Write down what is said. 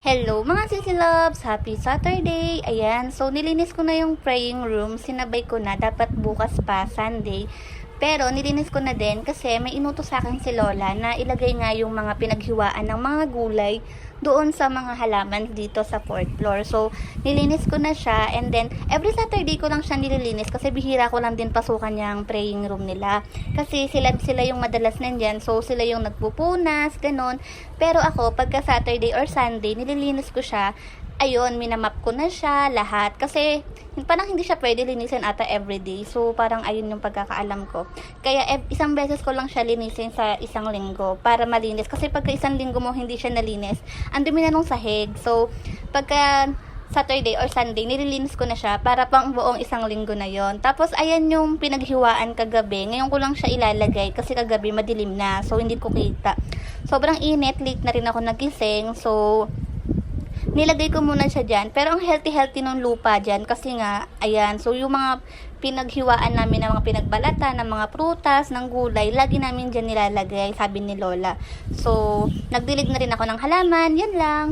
Hello mga Sisi Loves! Happy Saturday! Ayan, so nilinis ko na yung praying room. Sinabay ko na, dapat bukas pa, Sunday. Pero nilinis ko na din kasi may inutos sa akin si Lola na ilagay nga yung mga pinaghiwaan ng mga gulay doon sa mga halaman dito sa 4th floor. So, nilinis ko na siya and then every Saturday ko lang siya nililinis kasi bihira ko lang din pasukan yung praying room nila. Kasi sila yung madalas nandyan, so sila yung nagpupunas, ganon. Pero ako, pagka Saturday or Sunday, nililinis ko siya. Ayun, minamap ko na siya, lahat. Kasi, parang hindi siya pwede linisin ata everyday. So, parang ayun yung pagkakaalam ko. Kaya, isang beses ko lang siya linisin sa isang linggo para malinis. Kasi pagka isang linggo mo hindi siya nalinis, ang dumi na nung sahig. So, pagka Saturday or Sunday, nililinis ko na siya para pang buong isang linggo na yon. Tapos, ayan yung pinaghiwaan kagabi. Ngayon ko lang siya ilalagay kasi kagabi madilim na. So, hindi ko kita. Sobrang init, late na rin ako nagising. So, nilagay ko muna siya dyan. Pero ang healthy ng lupa dyan. Kasi nga, ayan. So, yung mga pinaghiwaan namin ng mga pinagbalatan, ng mga prutas, ng gulay, lagi namin dyan nilalagay, sabi ni Lola. So, nagdilig na rin ako ng halaman. Yan lang.